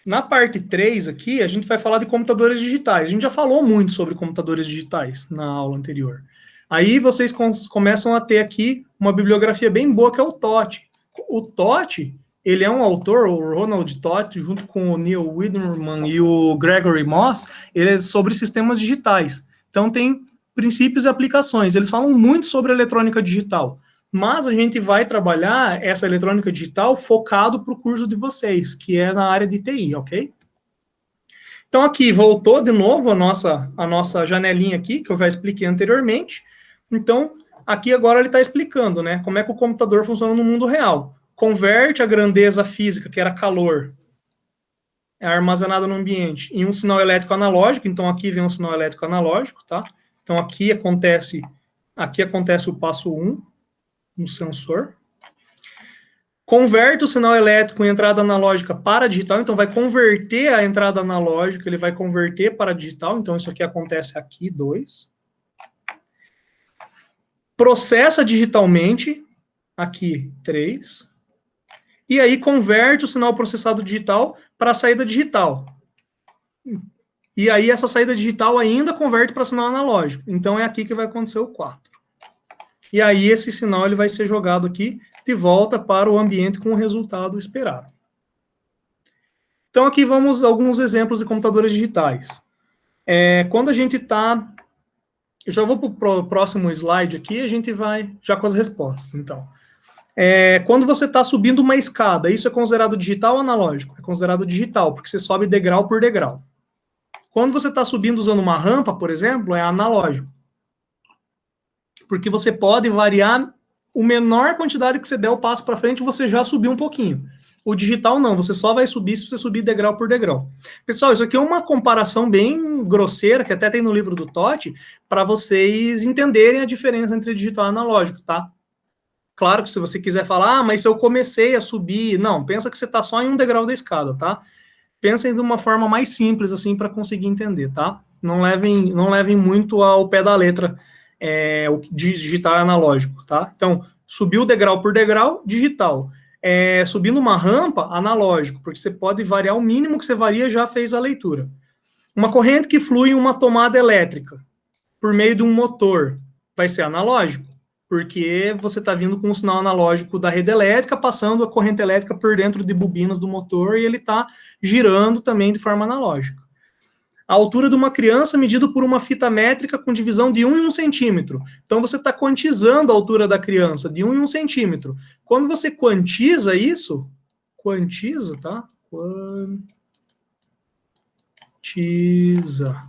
Na parte 3 aqui, a gente vai falar de computadores digitais. A gente já falou muito sobre computadores digitais na aula anterior. Aí vocês começam a ter aqui uma bibliografia bem boa, que é o Totti. O Totti, ele é um autor, o Ronald Totti, junto com o Neil Widerman e o Gregory Moss, ele é sobre sistemas digitais. Então tem princípios e aplicações. Eles falam muito sobre eletrônica digital. Mas a gente vai trabalhar essa eletrônica digital focado para o curso de vocês, que é na área de TI, ok? Então aqui, voltou de novo a nossa janelinha aqui, que eu já expliquei anteriormente. Então, aqui agora ele está explicando, né, como é que o computador funciona no mundo real. Converte a grandeza física, que era calor, é armazenada no ambiente, em um sinal elétrico analógico. Então aqui vem um sinal elétrico analógico, tá? Então aqui acontece o passo 1, no sensor. Converte o sinal elétrico em entrada analógica para digital, então vai converter a entrada analógica, ele vai converter para digital, então isso aqui acontece aqui, 2. Processa digitalmente, aqui, 3. E aí converte o sinal processado digital para a saída digital. E aí essa saída digital ainda converte para sinal analógico, então é aqui que vai acontecer o 4. E aí esse sinal ele vai ser jogado aqui de volta para o ambiente com o resultado esperado. Então, aqui vamos a alguns exemplos de computadores digitais. Quando a gente está... Eu já vou para o próximo slide aqui, a gente vai já com as respostas. Então, quando você está subindo uma escada, isso é considerado digital ou analógico? É considerado digital, porque você sobe degrau por degrau. Quando você está subindo usando uma rampa, por exemplo, é analógico. Porque você pode variar a menor quantidade que você der o passo para frente, você já subiu um pouquinho. O digital não, você só vai subir se você subir degrau por degrau. Pessoal, isso aqui é uma comparação bem grosseira, que até tem no livro do Totti, para vocês entenderem a diferença entre digital e analógico, tá? Claro que se você quiser falar, mas se eu comecei a subir... Não, pensa que você está só em um degrau da escada, tá? Pensem de uma forma mais simples, assim, para conseguir entender, tá? Não levem muito ao pé da letra o digital e analógico, tá? Então, subiu degrau por degrau, digital. Subindo uma rampa, analógico, porque você pode variar o mínimo que você varia, já fez a leitura. Uma corrente que flui em uma tomada elétrica por meio de um motor vai ser analógico, porque você está vindo com um sinal analógico da rede elétrica, passando a corrente elétrica por dentro de bobinas do motor, e ele está girando também de forma analógica. A altura de uma criança medida por uma fita métrica com divisão de 1 em 1 centímetro. Então, você está quantizando a altura da criança de 1 em 1 centímetro. Quando você quantiza isso, tá? Quantiza.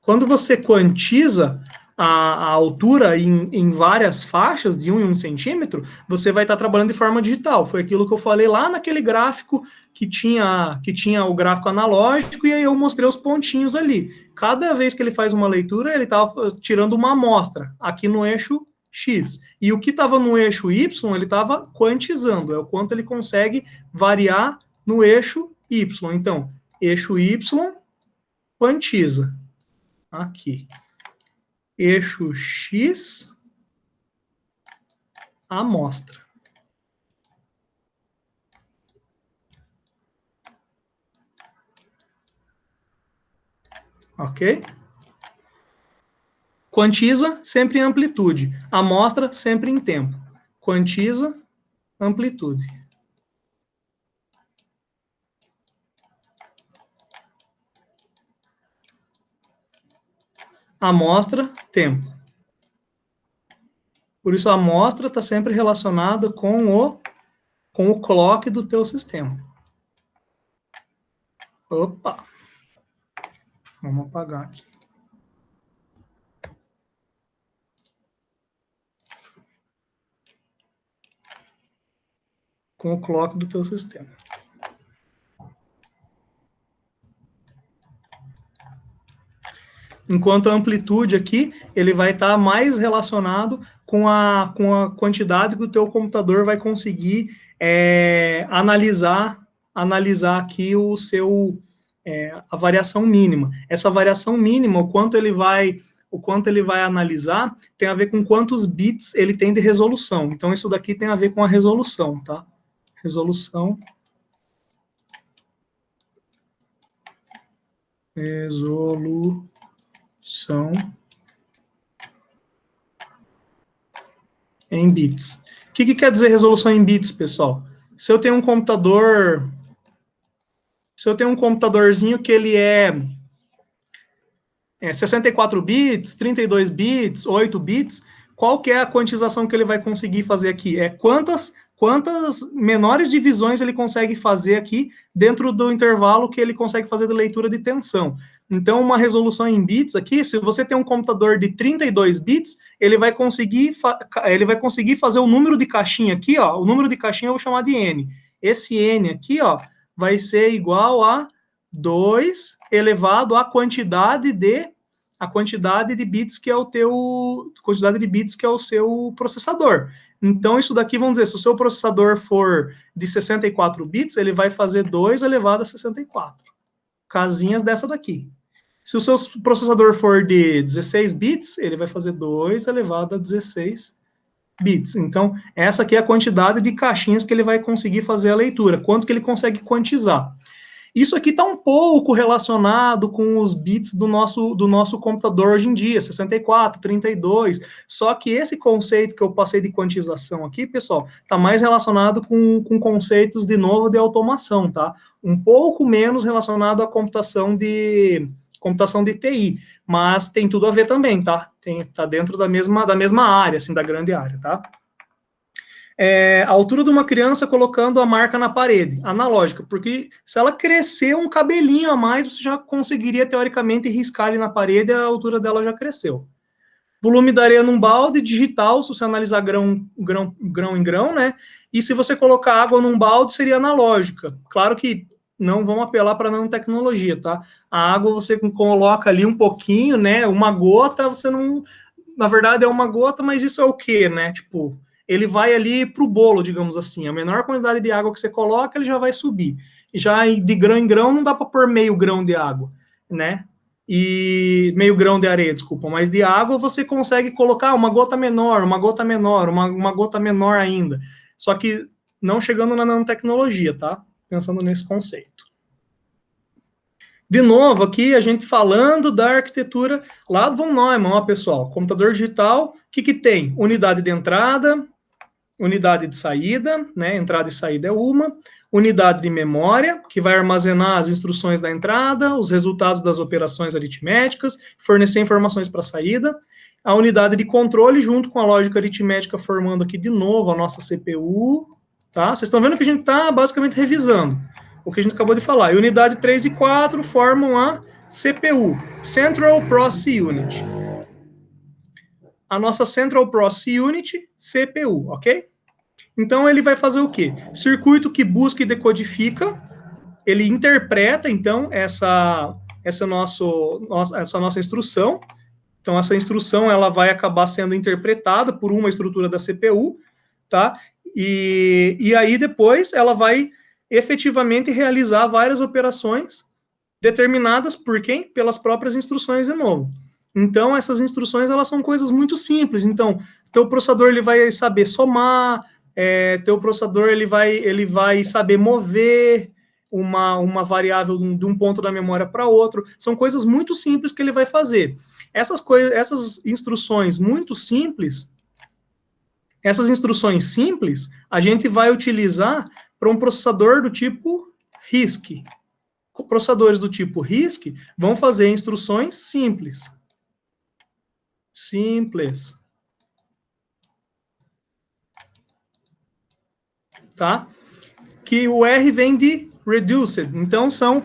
Quando você quantiza a altura em várias faixas de 1 em 1 centímetro, você vai estar trabalhando de forma digital. Foi aquilo que eu falei lá naquele gráfico que tinha o gráfico analógico, e aí eu mostrei os pontinhos ali. Cada vez que ele faz uma leitura, ele estava tirando uma amostra aqui no eixo X. E o que estava no eixo Y, ele estava quantizando, é o quanto ele consegue variar no eixo Y. Então, eixo Y quantiza. Aqui. Eixo X, amostra. Ok? Quantiza sempre em amplitude. Amostra sempre em tempo. Quantiza, amplitude. Amostra, tempo. Por isso a amostra está sempre relacionada com o clock do teu sistema. Opa! Vamos apagar aqui. Com o clock do teu sistema. Enquanto a amplitude aqui, ele vai estar mais relacionado com a quantidade que o teu computador vai conseguir analisar aqui a variação mínima. Essa variação mínima, o quanto ele vai analisar, tem a ver com quantos bits ele tem de resolução. Então, isso daqui tem a ver com a resolução, tá? Resolução Resolução em bits. O que quer dizer resolução em bits, pessoal? Se eu tenho um computadorzinho que ele é 64 bits, 32 bits, 8 bits, qual que é a quantização que ele vai conseguir fazer aqui? É quantas menores divisões ele consegue fazer aqui dentro do intervalo que ele consegue fazer de leitura de tensão. Então, uma resolução em bits aqui, se você tem um computador de 32 bits, ele vai conseguir fazer o número de caixinha aqui, ó, o número de caixinha eu vou chamar de n. Esse n aqui, ó, vai ser igual a 2 elevado à quantidade de bits que é o seu processador. Então, isso daqui, vamos dizer, se o seu processador for de 64 bits, ele vai fazer 2 elevado a 64. Casinhas dessa daqui. Se o seu processador for de 16 bits, ele vai fazer 2 elevado a 16 bits. Então, essa aqui é a quantidade de caixinhas que ele vai conseguir fazer a leitura, quanto que ele consegue quantizar. Isso aqui está um pouco relacionado com os bits do nosso computador hoje em dia, 64, 32, só que esse conceito que eu passei de quantização aqui, pessoal, está mais relacionado com conceitos, de novo, de automação, tá? Um pouco menos relacionado à computação de TI, mas tem tudo a ver também, tá? Tá dentro da mesma área, assim, da grande área, tá? A altura de uma criança colocando a marca na parede, analógica, porque se ela crescer um cabelinho a mais, você já conseguiria, teoricamente, riscar ali na parede, a altura dela já cresceu. Volume da areia num balde, digital, se você analisar grão em grão, né? E se você colocar água num balde, seria analógica. Claro que não vão apelar para nanotecnologia, tá? A água você coloca ali um pouquinho, né? Uma gota, você não... Na verdade, é uma gota, mas isso é o quê, né? Tipo, ele vai ali para o bolo, digamos assim. A menor quantidade de água que você coloca, ele já vai subir. E já de grão em grão, não dá para pôr meio grão de água, né? E meio grão de areia, desculpa, mas de água você consegue colocar uma gota menor, uma gota menor, uma gota menor ainda. Só que não chegando na nanotecnologia, tá? Pensando nesse conceito. De novo, aqui a gente falando da arquitetura lá do von Neumann, ó, pessoal. Computador digital, o que tem? Unidade de entrada, unidade de saída, né? Entrada e saída é uma. Unidade de memória, que vai armazenar as instruções da entrada, os resultados das operações aritméticas, fornecer informações para a saída. A unidade de controle, junto com a lógica aritmética, formando aqui de novo a nossa CPU, tá? Vocês estão vendo que a gente está basicamente revisando o que a gente acabou de falar. E unidade 3 e 4 formam a CPU, Central Process Unit. A nossa Central Process Unit, CPU, ok? Então, ele vai fazer o quê? Circuito que busca e decodifica, ele interpreta, então, essa nossa instrução. Então, essa instrução, ela vai acabar sendo interpretada por uma estrutura da CPU, tá? E aí, depois, ela vai efetivamente realizar várias operações determinadas por quem? Pelas próprias instruções de novo. Então, essas instruções, elas são coisas muito simples. Então, teu processador, ele vai saber somar, teu processador, ele vai saber mover uma variável de um ponto da memória para outro. São coisas muito simples que ele vai fazer. Essas instruções muito simples, a gente vai utilizar para um processador do tipo RISC. Processadores do tipo RISC vão fazer instruções simples. Simples. Tá? Que o R vem de reduced. Então, são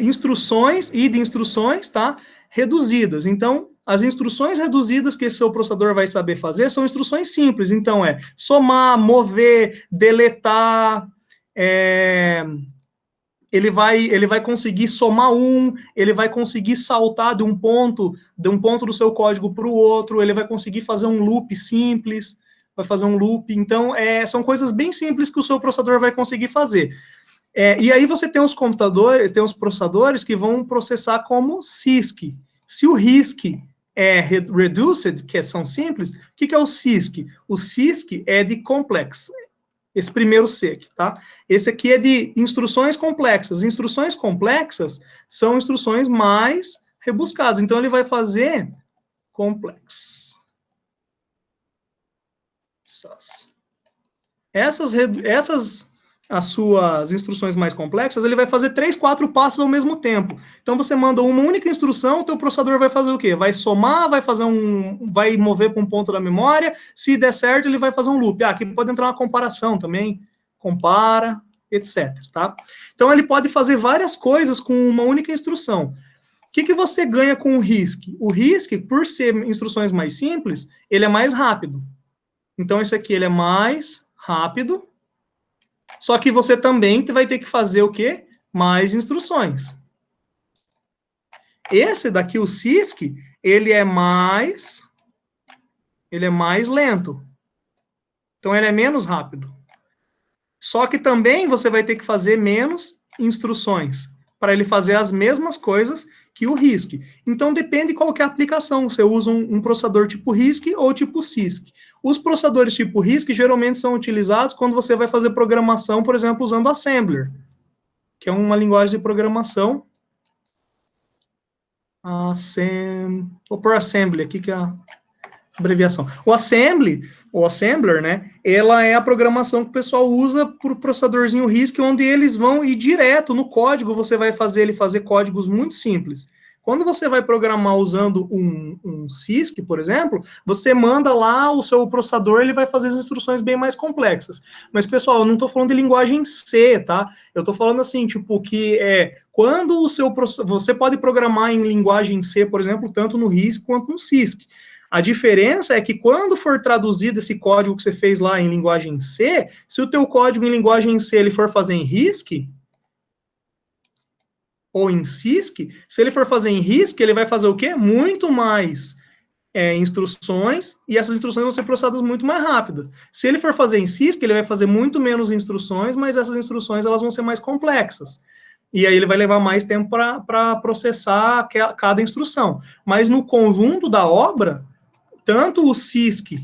instruções, e de instruções, tá? Reduzidas. Então, as instruções reduzidas que esse seu processador vai saber fazer são instruções simples. Então, somar, mover, deletar, ele vai conseguir somar ele vai conseguir saltar de um ponto do seu código para o outro, ele vai conseguir fazer um loop simples, vai fazer um loop. Então, são coisas bem simples que o seu processador vai conseguir fazer. E aí você tem os processadores que vão processar como CISC. Se o RISC é reduced, que são simples, o que é o CISC? O CISC é de complex. Esse primeiro C aqui, tá? Esse aqui é de instruções complexas. Instruções complexas são instruções mais rebuscadas. Então, ele vai fazer complex. Essas as suas instruções mais complexas, ele vai fazer 3, 4 passos ao mesmo tempo. Então, você manda uma única instrução, o teu processador vai fazer o quê? Vai somar, vai mover para um ponto da memória, se der certo, ele vai fazer um loop. Aqui pode entrar uma comparação também, compara, etc, tá? Então, ele pode fazer várias coisas com uma única instrução. O que você ganha com o RISC? O RISC, por ser instruções mais simples, ele é mais rápido. Então, esse aqui, ele é mais rápido, só que você também vai ter que fazer o quê? Mais instruções. Esse daqui, o CISC, ele é mais lento. Então, ele é menos rápido. Só que também você vai ter que fazer menos instruções para ele fazer as mesmas coisas que o RISC. Então, depende qual que é a aplicação. Você usa um processador tipo RISC ou tipo CISC. Os processadores tipo RISC geralmente são utilizados quando você vai fazer programação, por exemplo, usando Assembler, que é uma linguagem de programação. Vou pôr Assembly aqui, que é a abreviação. O Assembler, né, ela é a programação que o pessoal usa para o processadorzinho RISC, onde eles vão ir direto no código, você vai fazer ele fazer códigos muito simples. Quando você vai programar usando um CISC, por exemplo, você manda lá o seu processador, ele vai fazer as instruções bem mais complexas. Mas, pessoal, eu não estou falando de linguagem C, tá? Eu estou falando assim, tipo, que quando você pode programar em linguagem C, por exemplo, tanto no RISC quanto no CISC. A diferença é que quando for traduzido esse código que você fez lá em linguagem C, se o teu código em linguagem C ele for fazer em RISC, ou em CISC, se ele for fazer em RISC, ele vai fazer o quê? Muito mais instruções, e essas instruções vão ser processadas muito mais rápido. Se ele for fazer em CISC, ele vai fazer muito menos instruções, mas essas instruções elas vão ser mais complexas. E aí ele vai levar mais tempo para processar cada instrução. Mas no conjunto da obra, tanto o CISC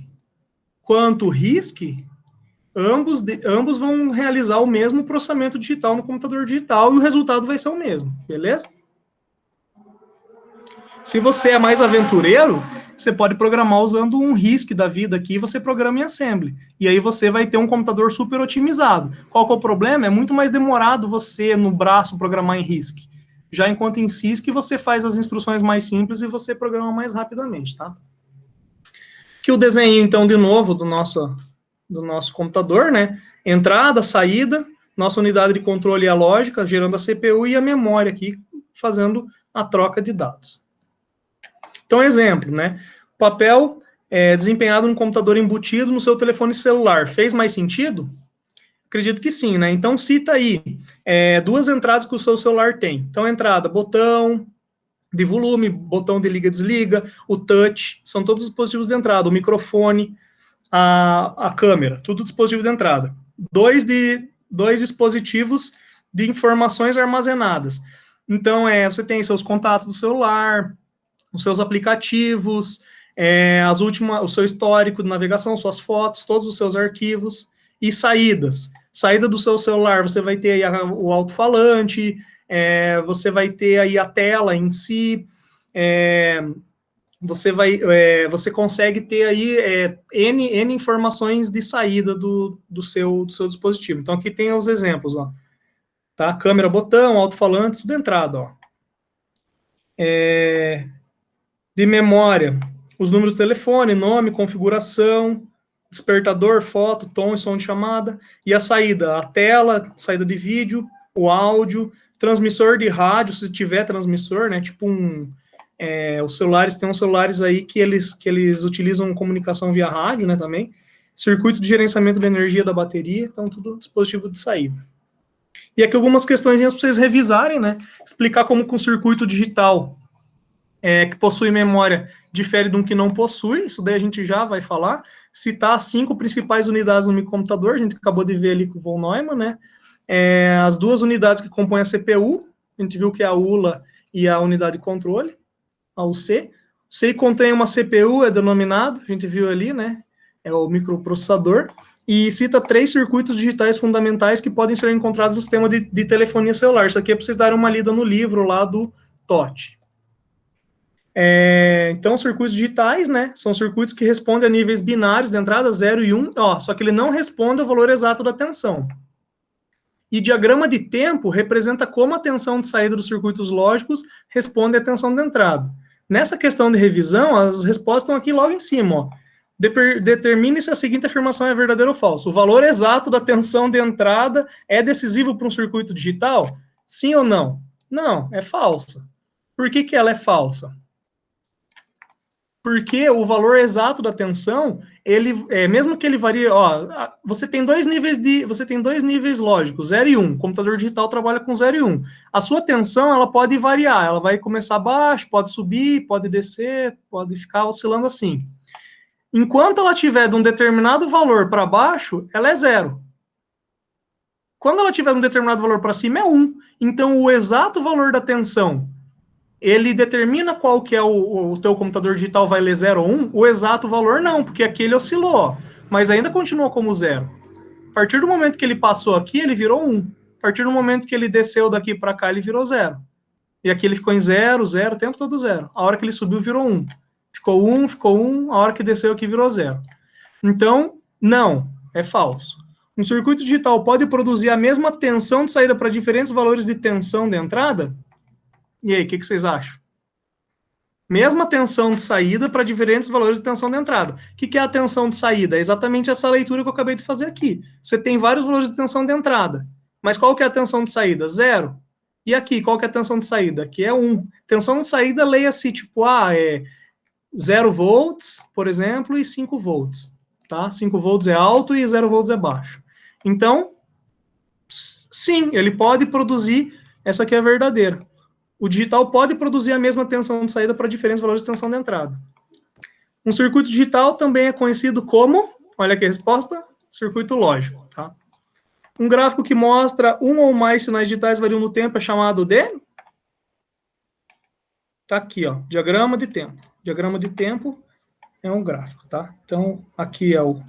quanto o RISC, ambos vão realizar o mesmo processamento digital no computador digital e o resultado vai ser o mesmo, beleza? Se você é mais aventureiro, você pode programar usando um RISC da vida aqui, você programa em Assembly. E aí você vai ter um computador super otimizado. Qual que é o problema? É muito mais demorado você, no braço, programar em RISC. Já enquanto em CISC, você faz as instruções mais simples e você programa mais rapidamente, tá? Aqui o desenho, então, de novo, do nosso computador, né? Entrada, saída, nossa unidade de controle e a lógica, gerando a CPU e a memória aqui, fazendo a troca de dados. Então, exemplo, né? Papel desempenhado no computador embutido no seu telefone celular. Fez mais sentido? Acredito que sim, né? Então, cita aí 2 entradas que o seu celular tem. Então, entrada, botão de volume, botão de liga-desliga, o touch, são todos os dispositivos de entrada, o microfone, a câmera, tudo dispositivo de entrada. Dois dispositivos de informações armazenadas. Então, você tem seus contatos do celular, os seus aplicativos, o seu histórico de navegação, suas fotos, todos os seus arquivos, e saídas. Saída do seu celular, você vai ter aí o alto-falante, você vai ter aí a tela em si, você consegue ter aí N informações de saída do seu dispositivo. Então, aqui tem os exemplos, ó. Tá? Câmera, botão, alto-falante, tudo entrada, ó. De memória, os números de telefone, nome, configuração, despertador, foto, tom e som de chamada, e a saída, a tela, saída de vídeo, o áudio, transmissor de rádio, se tiver transmissor, né, tipo os celulares, tem uns celulares aí que eles utilizam comunicação via rádio, né, também, circuito de gerenciamento de energia da bateria, então tudo dispositivo de saída. E aqui algumas questões para vocês revisarem, né, explicar como que um circuito digital que possui memória difere de um que não possui, isso daí a gente já vai falar, citar as 5 principais unidades do microcomputador, a gente acabou de ver ali com o von Neumann, né, as 2 unidades que compõem a CPU, a gente viu que é a ULA e a unidade de controle, a UC. C contém uma CPU, é denominado, a gente viu ali, né, é o microprocessador, e cita 3 circuitos digitais fundamentais que podem ser encontrados no sistema de telefonia celular. Isso aqui é para vocês darem uma lida no livro lá do Totti. Então, circuitos digitais, né, são circuitos que respondem a níveis binários de entrada 0 e 1, só que ele não responde ao valor exato da tensão. E diagrama de tempo representa como a tensão de saída dos circuitos lógicos responde à tensão de entrada. Nessa questão de revisão, as respostas estão aqui logo em cima, ó. Determine se a seguinte afirmação é verdadeira ou falsa. O valor exato da tensão de entrada é decisivo para um circuito digital? Sim ou não? Não, é falsa. Por que ela é falsa? Porque o valor exato da tensão, ele, mesmo que ele varie, você tem dois níveis lógicos, 0 e 1. O computador digital trabalha com 0 e 1. A sua tensão, ela pode variar, ela vai começar baixo, pode subir, pode descer, pode ficar oscilando assim. Enquanto ela tiver de um determinado valor para baixo, ela é 0. Quando ela tiver de um determinado valor para cima, é 1. Então, o exato valor da tensão, ele determina qual que é o teu computador digital vai ler 0 ou 1, o exato valor não, porque aqui ele oscilou, mas ainda continuou como 0. A partir do momento que ele passou aqui, ele virou 1. A partir do momento que ele desceu daqui para cá, ele virou 0. E aqui ele ficou em 0, 0, o tempo todo 0. A hora que ele subiu, virou 1. Ficou 1, a hora que desceu aqui, virou 0. Então, não, é falso. Um circuito digital pode produzir a mesma tensão de saída para diferentes valores de tensão de entrada? E aí, o que vocês acham? Mesma tensão de saída para diferentes valores de tensão de entrada. O que é a tensão de saída? É exatamente essa leitura que eu acabei de fazer aqui. Você tem vários valores de tensão de entrada. Mas qual que é a tensão de saída? 0. E aqui, qual que é a tensão de saída? Aqui é 1. Tensão de saída, leia-se tipo, 0 volts, por exemplo, e 5 volts. Tá? 5 volts é alto e 0 volts é baixo. Então, sim, ele pode produzir, essa aqui é a verdadeira. O digital pode produzir a mesma tensão de saída para diferentes valores de tensão de entrada. Um circuito digital também é conhecido como, olha aqui a resposta, circuito lógico. Tá? Um gráfico que mostra um ou mais sinais digitais variam no tempo é chamado de... Tá aqui, ó, diagrama de tempo. Diagrama de tempo é um gráfico, tá? Então, aqui é o